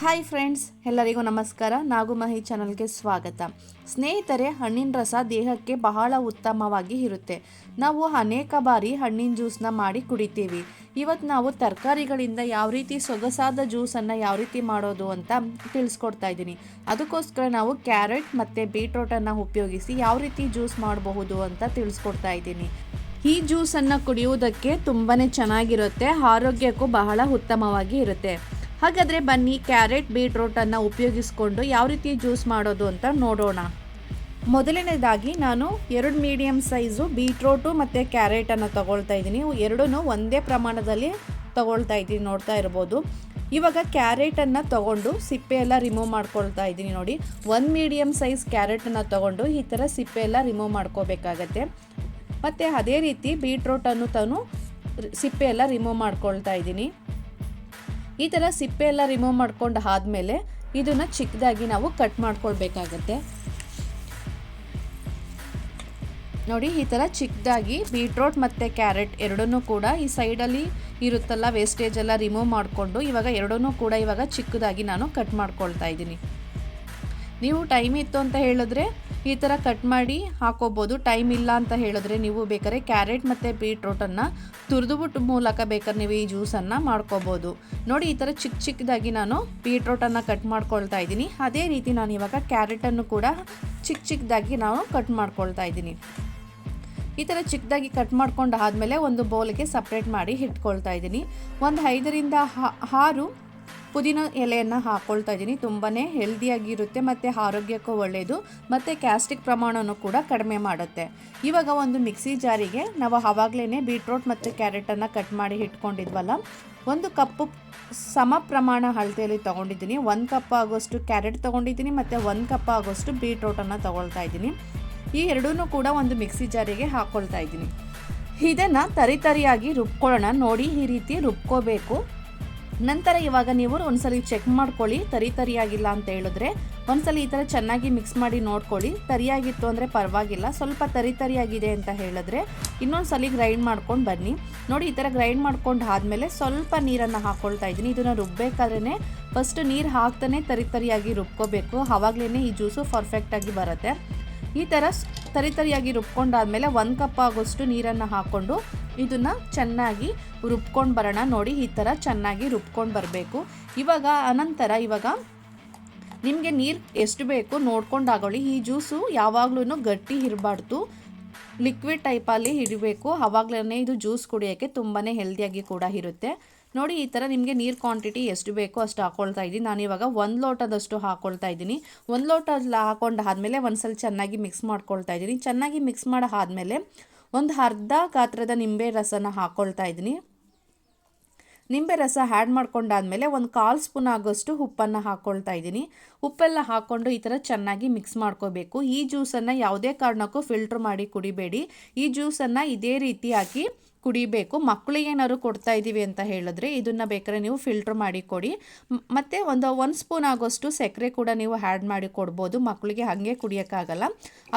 Hi friends, ಎಲ್ಲರಿಗೂ ನಮಸ್ಕಾರ. ನಾಗುಮಹಿ ಚಾನಲ್ಗೆ ಸ್ವಾಗತ. ಸ್ನೇಹಿತರೆ, ಹಣ್ಣಿನ ರಸ ದೇಹಕ್ಕೆ ಬಹಳ ಉತ್ತಮವಾಗಿ ಇರುತ್ತೆ. ನಾವು ಅನೇಕ ಬಾರಿ ಹಣ್ಣಿನ ಜ್ಯೂಸನ್ನ ಮಾಡಿ ಕುಡಿತೀವಿ. ಇವತ್ತು ನಾವು ತರಕಾರಿಗಳಿಂದ ಯಾವ ರೀತಿ ಸೊಗಸಾದ ಜ್ಯೂಸನ್ನು ಯಾವ ರೀತಿ ಮಾಡೋದು ಅಂತ ತಿಳಿಸ್ಕೊಡ್ತಾ ಇದ್ದೀನಿ. ಅದಕ್ಕೋಸ್ಕರ ನಾವು ಕ್ಯಾರೆಟ್ ಮತ್ತು ಬೀಟ್ರೋಟನ್ನು ಉಪಯೋಗಿಸಿ ಯಾವ ರೀತಿ ಜ್ಯೂಸ್ ಮಾಡಬಹುದು ಅಂತ ತಿಳಿಸ್ಕೊಡ್ತಾ ಇದ್ದೀನಿ. ಈ ಜ್ಯೂಸನ್ನು ಕುಡಿಯುವುದಕ್ಕೆ ತುಂಬಾ ಚೆನ್ನಾಗಿರುತ್ತೆ, ಆರೋಗ್ಯಕ್ಕೂ ಬಹಳ ಉತ್ತಮವಾಗಿ ಇರುತ್ತೆ. ಹಾಗಾದರೆ ಬನ್ನಿ, ಕ್ಯಾರೆಟ್ ಬೀಟ್ರೋಟನ್ನು ಉಪಯೋಗಿಸ್ಕೊಂಡು ಯಾವ ರೀತಿ ಜ್ಯೂಸ್ ಮಾಡೋದು ಅಂತ ನೋಡೋಣ. ಮೊದಲನೇದಾಗಿ ನಾನು 2 ಮೀಡಿಯಮ್ ಸೈಜು ಬೀಟ್ರೋಟು ಮತ್ತು ಕ್ಯಾರೆಟನ್ನು ತಗೊಳ್ತಾ ಇದ್ದೀನಿ. ಎರಡೂ ಒಂದೇ ಪ್ರಮಾಣದಲ್ಲಿ ತಗೊಳ್ತಾ ಇದ್ದೀನಿ, ನೋಡ್ತಾ ಇರ್ಬೋದು. ಇವಾಗ ಕ್ಯಾರೆಟನ್ನು ತಗೊಂಡು ಸಿಪ್ಪೆ ಎಲ್ಲ ರಿಮೂವ್ ಮಾಡ್ಕೊಳ್ತಾ ಇದ್ದೀನಿ. ನೋಡಿ, 1 ಮೀಡಿಯಮ್ ಸೈಜ್ ಕ್ಯಾರೆಟನ್ನು ತಗೊಂಡು ಈ ಥರ ಸಿಪ್ಪೆ ಎಲ್ಲ ರಿಮೂವ್ ಮಾಡ್ಕೋಬೇಕಾಗತ್ತೆ. ಮತ್ತು ಅದೇ ರೀತಿ ಬೀಟ್ರೋಟನ್ನು ಸಿಪ್ಪೆ ಎಲ್ಲ ರಿಮೂವ್ ಮಾಡ್ಕೊಳ್ತಾ ಇದ್ದೀನಿ. ಈ ಥರ ಸಿಪ್ಪೆ ಎಲ್ಲ ರಿಮೂವ್ ಮಾಡ್ಕೊಂಡು ಆದಮೇಲೆ ಇದನ್ನು ಚಿಕ್ಕದಾಗಿ ನಾವು ಕಟ್ ಮಾಡ್ಕೊಳ್ಬೇಕಾಗತ್ತೆ. ನೋಡಿ, ಈ ಥರ ಚಿಕ್ಕದಾಗಿ ಬೀಟ್ರೋಟ್ ಮತ್ತು ಕ್ಯಾರೆಟ್ ಎರಡನ್ನೂ ಕೂಡ ಈ ಸೈಡಲ್ಲಿ ಇರುತ್ತಲ್ಲ ವೇಸ್ಟೇಜ್ ಎಲ್ಲ ರಿಮೂವ್ ಮಾಡಿಕೊಂಡು ಇವಾಗ ಎರಡನ್ನೂ ಕೂಡ ಇವಾಗ ಚಿಕ್ಕದಾಗಿ ನಾನು ಕಟ್ ಮಾಡ್ಕೊಳ್ತಾ ಇದ್ದೀನಿ. ನೀವು ಟೈಮ್ ಇತ್ತು ಅಂತ ಹೇಳಿದ್ರೆ ಈ ಥರ ಕಟ್ ಮಾಡಿ ಹಾಕೋಬೋದು. ಟೈಮ್ ಇಲ್ಲ ಅಂತ ಹೇಳಿದ್ರೆ ನೀವು ಬೇಕಾದ್ರೆ ಕ್ಯಾರೆಟ್ ಮತ್ತು ಬೀಟ್ರೋಟನ್ನು ತುರಿದುಬಿಟ್ಟು ಮೂಲಕ ಬೇಕಾದ್ರೆ ನೀವು ಈ ಜ್ಯೂಸನ್ನು ಮಾಡ್ಕೋಬೋದು. ನೋಡಿ, ಈ ಥರ ಚಿಕ್ಕದಾಗಿ ನಾನು ಬೀಟ್ರೋಟನ್ನು ಕಟ್ ಮಾಡ್ಕೊಳ್ತಾ ಇದ್ದೀನಿ. ಅದೇ ರೀತಿ ನಾನು ಇವಾಗ ಕ್ಯಾರೆಟನ್ನು ಕೂಡ ಚಿಕ್ಕದಾಗಿ ನಾನು ಕಟ್ ಮಾಡ್ಕೊಳ್ತಾ ಇದ್ದೀನಿ. ಈ ಥರ ಚಿಕ್ಕದಾಗಿ ಕಟ್ ಮಾಡ್ಕೊಂಡು ಆದಮೇಲೆ ಒಂದು ಬೌಲ್ಗೆ ಸಪ್ರೇಟ್ ಮಾಡಿ ಇಟ್ಕೊಳ್ತಾ ಇದ್ದೀನಿ. ಒಂದು 5ರಿಂದ 6 ಪುದೀನ ಎಲೆಯನ್ನು ಹಾಕ್ಕೊಳ್ತಾ ಇದ್ದೀನಿ. ತುಂಬಾ ಹೆಲ್ದಿಯಾಗಿರುತ್ತೆ ಮತ್ತು ಆರೋಗ್ಯಕ್ಕೂ ಒಳ್ಳೆಯದು ಮತ್ತು ಗ್ಯಾಸ್ಟ್ರಿಕ್ ಪ್ರಮಾಣವನ್ನು ಕೂಡ ಕಡಿಮೆ ಮಾಡುತ್ತೆ. ಇವಾಗ ಒಂದು ಮಿಕ್ಸಿ ಜಾರಿಗೆ ನಾವು ಆವಾಗಲೇ ಬೀಟ್ರೋಟ್ ಮತ್ತು ಕ್ಯಾರೆಟನ್ನು ಕಟ್ ಮಾಡಿ ಇಟ್ಕೊಂಡಿದ್ವಲ್ಲ, 1 ಕಪ್ಪು ಸಮ ಪ್ರಮಾಣ ಅಳತೆಯಲ್ಲಿ ತೊಗೊಂಡಿದ್ದೀನಿ. 1 ಕಪ್ ಆಗೋಷ್ಟು ಕ್ಯಾರೆಟ್ ತೊಗೊಂಡಿದ್ದೀನಿ ಮತ್ತು 1 ಕಪ್ ಆಗೋಷ್ಟು ಬೀಟ್ರೋಟನ್ನು ತೊಗೊಳ್ತಾ ಇದ್ದೀನಿ. ಈ ಎರಡೂ ಕೂಡ ಒಂದು ಮಿಕ್ಸಿ ಜಾರಿಗೆ ಹಾಕ್ಕೊಳ್ತಾ ಇದ್ದೀನಿ. ಇದನ್ನು ತರಿಯಾಗಿ ರುಬ್ಕೊಳ್ಳೋಣ. ನೋಡಿ, ಈ ರೀತಿ ರುಬ್ಕೋಬೇಕು. ನಂತರ ಇವಾಗ ನೀವು ಒಂದ್ಸಲ ಚೆಕ್ ಮಾಡ್ಕೊಳ್ಳಿ, ತರಿಯಾಗಿಲ್ಲ ಅಂತ ಹೇಳಿದ್ರೆ ಒಂದ್ಸಲ ಈ ಥರ ಚೆನ್ನಾಗಿ ಮಿಕ್ಸ್ ಮಾಡಿ ನೋಡ್ಕೊಳ್ಳಿ. ತರಿಯಾಗಿತ್ತು ಅಂದರೆ ಪರವಾಗಿಲ್ಲ, ಸ್ವಲ್ಪ ತರಿಯಾಗಿದೆ ಅಂತ ಹೇಳಿದ್ರೆ ಇನ್ನೊಂದ್ಸಲ ಗ್ರೈಂಡ್ ಮಾಡ್ಕೊಂಡು ಬನ್ನಿ. ನೋಡಿ, ಈ ಥರ ಗ್ರೈಂಡ್ ಮಾಡ್ಕೊಂಡು ಆದಮೇಲೆ ಸ್ವಲ್ಪ ನೀರನ್ನು ಹಾಕ್ಕೊಳ್ತಾ ಇದ್ದೀನಿ. ಇದನ್ನು ರುಬ್ಬೇಕಾದ್ರೇ ಫಸ್ಟ್ ನೀರು ಹಾಕ್ತಾನೆ ತರಿಯಾಗಿ ರುಬ್ಕೋಬೇಕು, ಆವಾಗಲೇ ಈ ಜ್ಯೂಸು ಪರ್ಫೆಕ್ಟಾಗಿ ಬರುತ್ತೆ. ಈ ಥರ ತರಿಯಾಗಿ ರುಬ್ಕೊಂಡಾದ್ಮೇಲೆ 1 ಕಪ್ ಆಗೋಷ್ಟು ನೀರನ್ನು ಹಾಕ್ಕೊಂಡು ಇದನ್ನು ಚೆನ್ನಾಗಿ ರುಬ್ಕೊಂಡು ಬರೋಣ. ನೋಡಿ, ಈ ಥರ ಚೆನ್ನಾಗಿ ರುಬ್ಕೊಂಡು ಬರಬೇಕು. ಇವಾಗ ನಿಮಗೆ ನೀರು ಎಷ್ಟು ಬೇಕು ನೋಡ್ಕೊಂಡು ಆಗೋಳಿ. ಈ ಜ್ಯೂಸು ಯಾವಾಗಲೂ ಗಟ್ಟಿ ಇರಬಾರ್ದು, ಲಿಕ್ವಿಡ್ ಟೈಪಲ್ಲಿ ಇರಬೇಕು. ಆವಾಗಲೇ ಇದು ಜ್ಯೂಸ್ ಕುಡಿಯೋಕ್ಕೆ ತುಂಬಾ ಹೆಲ್ದಿಯಾಗಿ ಕೂಡ ಇರುತ್ತೆ. ನೋಡಿ, ಈ ಥರ ನಿಮಗೆ ನೀರು ಕ್ವಾಂಟಿಟಿ ಎಷ್ಟು ಬೇಕೋ ಅಷ್ಟು ಹಾಕ್ಕೊಳ್ತಾ ಇದ್ದೀನಿ. ನಾನು ಇವಾಗ 1 ಲೋಟದಷ್ಟು ಹಾಕ್ಕೊಳ್ತಾ ಇದ್ದೀನಿ. 1 ಲೋಟ ಹಾಕ್ಕೊಂಡು ಆದಮೇಲೆ ಒಂದ್ಸಲ ಚೆನ್ನಾಗಿ ಮಿಕ್ಸ್ ಮಾಡ್ಕೊಳ್ತಾ ಇದ್ದೀನಿ. ಚೆನ್ನಾಗಿ ಮಿಕ್ಸ್ ಮಾಡಿ ಆದಮೇಲೆ ಒಂದು ಅರ್ಧ ಗಾತ್ರದ ನಿಂಬೆ ರಸನ ಹಾಕ್ಕೊಳ್ತಾ ಇದ್ದೀನಿ. ನಿಂಬೆ ರಸ ಆ್ಯಡ್ ಮಾಡ್ಕೊಂಡಾದ್ಮೇಲೆ 1/4 ಸ್ಪೂನ್ ಆಗೋಷ್ಟು ಉಪ್ಪನ್ನು ಹಾಕ್ಕೊಳ್ತಾ ಇದ್ದೀನಿ. ಉಪ್ಪೆಲ್ಲ ಹಾಕ್ಕೊಂಡು ಈ ಥರ ಚೆನ್ನಾಗಿ ಮಿಕ್ಸ್ ಮಾಡ್ಕೋಬೇಕು. ಈ ಜ್ಯೂಸನ್ನು ಯಾವುದೇ ಕಾರಣಕ್ಕೂ ಫಿಲ್ಟ್ರ್ ಮಾಡಿ ಕುಡಿಬೇಡಿ. ಈ ಜ್ಯೂಸನ್ನು ಇದೇ ರೀತಿ ಹಾಕಿ ಕುಡಿಬೇಕು. ಮಕ್ಕಳಿಗೆ ಏನಾದ್ರು ಕೊಡ್ತಾ ಇದ್ದೀವಿ ಅಂತ ಹೇಳಿದ್ರೆ ಇದನ್ನು ಬೇಕಾದ್ರೆ ನೀವು ಫಿಲ್ಟ್ರ್ ಮಾಡಿ ಕೊಡಿ. ಮತ್ತು 1 ಸ್ಪೂನ್ ಆಗೋಷ್ಟು ಸಕ್ಕರೆ ಕೂಡ ನೀವು ಆ್ಯಡ್ ಮಾಡಿ ಕೊಡ್ಬೋದು. ಮಕ್ಕಳಿಗೆ ಹಾಗೆ ಕುಡಿಯೋಕ್ಕಾಗಲ್ಲ,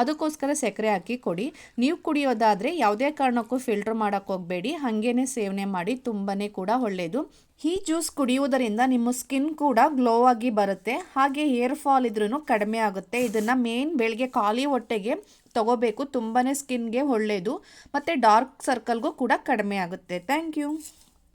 ಅದಕ್ಕೋಸ್ಕರ ಸಕ್ಕರೆ ಹಾಕಿ ಕೊಡಿ. ನೀವು ಕುಡಿಯೋದಾದರೆ ಯಾವುದೇ ಕಾರಣಕ್ಕೂ ಫಿಲ್ಟ್ರ್ ಮಾಡೋಕ್ಕೆ ಹೋಗಬೇಡಿ, ಹಾಗೇ ಸೇವನೆ ಮಾಡಿ, ತುಂಬಾ ಕೂಡ ಒಳ್ಳೆಯದು. ಈ ಜ್ಯೂಸ್ ಕುಡಿಯುವುದರಿಂದ ನಿಮ್ಮ ಸ್ಕಿನ್ ಕೂಡ ಗ್ಲೋ ಆಗಿ ಬರುತ್ತೆ, ಹಾಗೆ ಹೇರ್ ಫಾಲ್ ಇದ್ರೂ ಕಡಿಮೆ ಆಗುತ್ತೆ. ಇದನ್ನು ಬೆಳಗ್ಗೆ ಖಾಲಿ ಹೊಟ್ಟೆಗೆ ತಗೋಬೇಕು, ತುಂಬಾ ಸ್ಕಿನ್ಗೆ ಒಳ್ಳೆಯದು ಮತ್ತು ಡಾರ್ಕ್ ಸರ್ಕಲ್ಗೂ ಕೂಡ ಕಡಿಮೆ ಆಗುತ್ತೆ. Thank you.